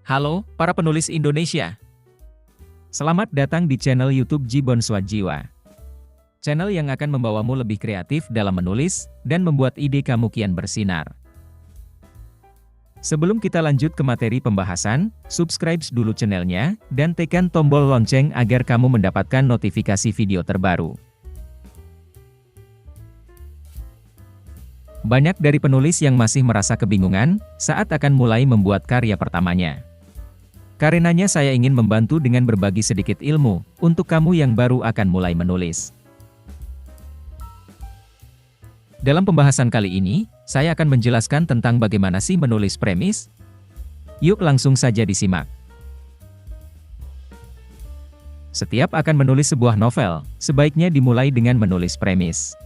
Halo, para penulis Indonesia. Selamat datang di channel YouTube Jibon Swajiwa. Channel yang akan membawamu lebih kreatif dalam menulis, dan membuat ide kamu kian bersinar. Sebelum kita lanjut ke materi pembahasan, subscribe dulu channelnya, dan tekan tombol lonceng agar kamu mendapatkan notifikasi video terbaru. Banyak dari penulis yang masih merasa kebingungan saat akan mulai membuat karya pertamanya. Karenanya saya ingin membantu dengan berbagi sedikit ilmu untuk kamu yang baru akan mulai menulis. Dalam pembahasan kali ini, saya akan menjelaskan tentang bagaimana sih menulis premis. Yuk langsung saja disimak. Setiap akan menulis sebuah novel, sebaiknya dimulai dengan menulis premis.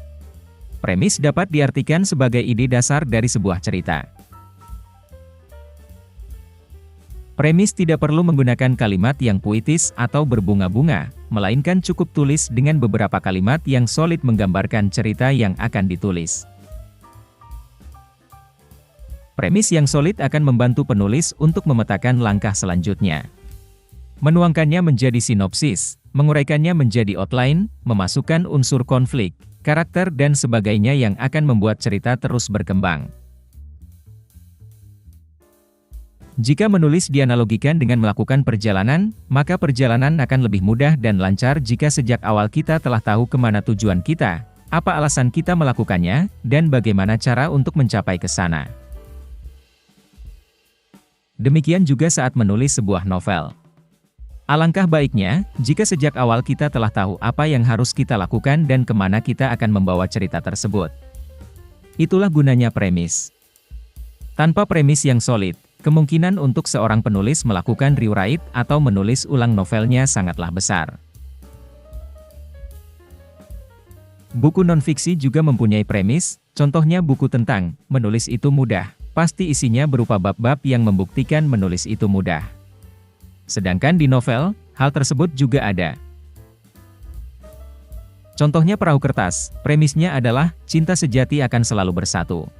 Premis dapat diartikan sebagai ide dasar dari sebuah cerita. Premis tidak perlu menggunakan kalimat yang puitis atau berbunga-bunga, melainkan cukup tulis dengan beberapa kalimat yang solid menggambarkan cerita yang akan ditulis. Premis yang solid akan membantu penulis untuk memetakan langkah selanjutnya. Menuangkannya menjadi sinopsis, menguraikannya menjadi outline, memasukkan unsur konflik, karakter dan sebagainya yang akan membuat cerita terus berkembang. Jika menulis dianalogikan dengan melakukan perjalanan, maka perjalanan akan lebih mudah dan lancar jika sejak awal kita telah tahu kemana tujuan kita, apa alasan kita melakukannya, dan bagaimana cara untuk mencapai ke sana. Demikian juga saat menulis sebuah novel. Alangkah baiknya, jika sejak awal kita telah tahu apa yang harus kita lakukan dan kemana kita akan membawa cerita tersebut. Itulah gunanya premis. Tanpa premis yang solid, kemungkinan untuk seorang penulis melakukan rewrite atau menulis ulang novelnya sangatlah besar. Buku non-fiksi juga mempunyai premis, contohnya buku tentang menulis itu mudah, pasti isinya berupa bab-bab yang membuktikan menulis itu mudah. Sedangkan di novel, hal tersebut juga ada. Contohnya Perahu Kertas, premisnya adalah cinta sejati akan selalu bersatu.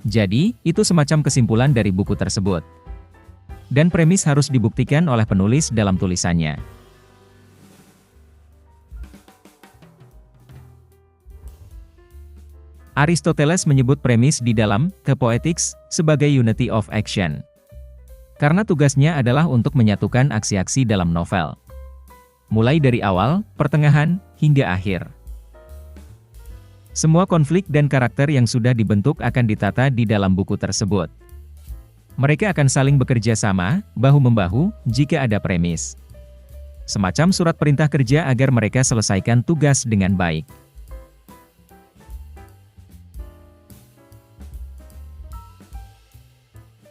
Jadi, itu semacam kesimpulan dari buku tersebut. Dan premis harus dibuktikan oleh penulis dalam tulisannya. Aristoteles menyebut premis di dalam The Poetics sebagai unity of action. Karena tugasnya adalah untuk menyatukan aksi-aksi dalam novel. Mulai dari awal, pertengahan, hingga akhir. Semua konflik dan karakter yang sudah dibentuk akan ditata di dalam buku tersebut. Mereka akan saling bekerja sama, bahu-membahu, jika ada premis. Semacam surat perintah kerja agar mereka selesaikan tugas dengan baik.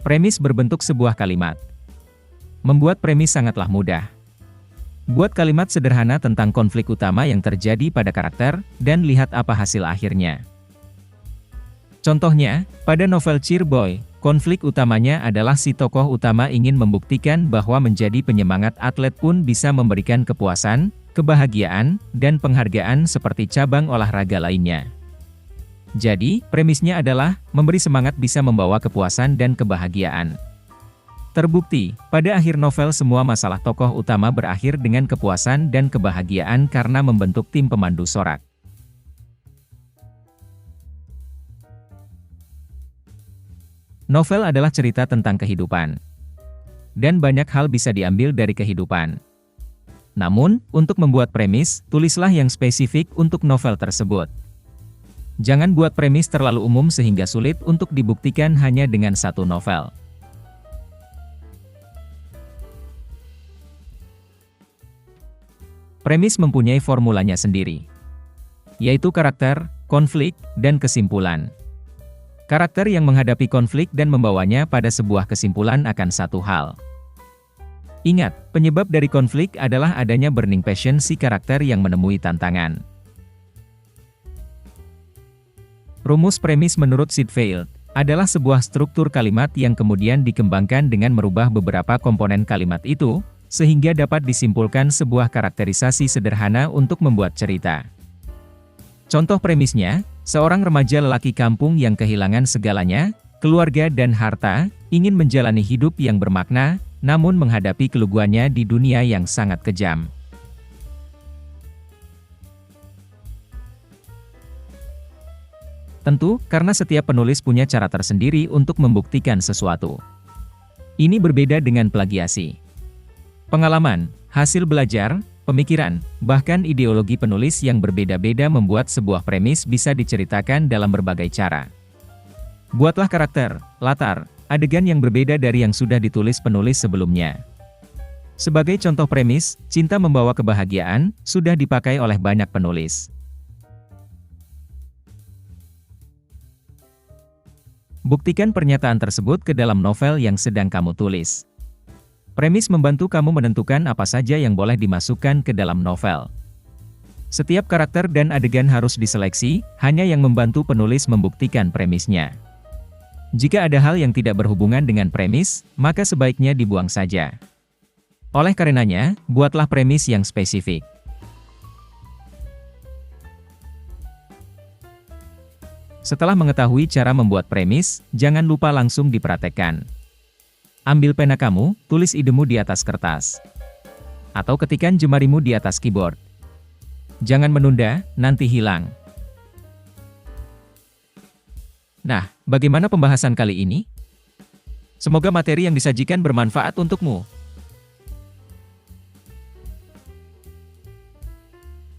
Premis berbentuk sebuah kalimat. Membuat premis sangatlah mudah. Buat kalimat sederhana tentang konflik utama yang terjadi pada karakter, dan lihat apa hasil akhirnya. Contohnya, pada novel Cheer Boy, konflik utamanya adalah si tokoh utama ingin membuktikan bahwa menjadi penyemangat atlet pun bisa memberikan kepuasan, kebahagiaan, dan penghargaan seperti cabang olahraga lainnya. Jadi, premisnya adalah, memberi semangat bisa membawa kepuasan dan kebahagiaan. Terbukti, pada akhir novel semua masalah tokoh utama berakhir dengan kepuasan dan kebahagiaan karena membentuk tim pemandu sorak. Novel adalah cerita tentang kehidupan. Dan banyak hal bisa diambil dari kehidupan. Namun, untuk membuat premis, tulislah yang spesifik untuk novel tersebut. Jangan buat premis terlalu umum sehingga sulit untuk dibuktikan hanya dengan satu novel. Premis mempunyai formulanya sendiri, yaitu karakter, konflik, dan kesimpulan. Karakter yang menghadapi konflik dan membawanya pada sebuah kesimpulan akan satu hal. Ingat, penyebab dari konflik adalah adanya burning passion si karakter yang menemui tantangan. Rumus premis menurut Sydfield adalah sebuah struktur kalimat yang kemudian dikembangkan dengan merubah beberapa komponen kalimat itu, sehingga dapat disimpulkan sebuah karakterisasi sederhana untuk membuat cerita. Contoh premisnya, seorang remaja lelaki kampung yang kehilangan segalanya, keluarga dan harta, ingin menjalani hidup yang bermakna, namun menghadapi keluguannya di dunia yang sangat kejam. Tentu, karena setiap penulis punya cara tersendiri untuk membuktikan sesuatu. Ini berbeda dengan plagiasi. Pengalaman, hasil belajar, pemikiran, bahkan ideologi penulis yang berbeda-beda membuat sebuah premis bisa diceritakan dalam berbagai cara. Buatlah karakter, latar, adegan yang berbeda dari yang sudah ditulis penulis sebelumnya. Sebagai contoh premis, cinta membawa kebahagiaan, sudah dipakai oleh banyak penulis. Buktikan pernyataan tersebut ke dalam novel yang sedang kamu tulis. Premis membantu kamu menentukan apa saja yang boleh dimasukkan ke dalam novel. Setiap karakter dan adegan harus diseleksi, hanya yang membantu penulis membuktikan premisnya. Jika ada hal yang tidak berhubungan dengan premis, maka sebaiknya dibuang saja. Oleh karenanya, buatlah premis yang spesifik. Setelah mengetahui cara membuat premis, jangan lupa langsung dipraktekkan. Ambil pena kamu, tulis idemu di atas kertas. Atau ketikkan jemarimu di atas keyboard. Jangan menunda, nanti hilang. Nah, bagaimana pembahasan kali ini? Semoga materi yang disajikan bermanfaat untukmu.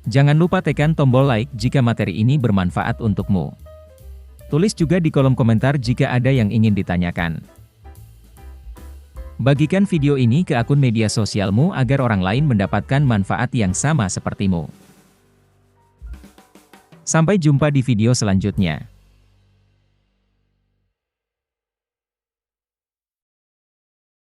Jangan lupa tekan tombol like jika materi ini bermanfaat untukmu. Tulis juga di kolom komentar jika ada yang ingin ditanyakan. Bagikan video ini ke akun media sosialmu agar orang lain mendapatkan manfaat yang sama sepertimu. Sampai jumpa di video selanjutnya.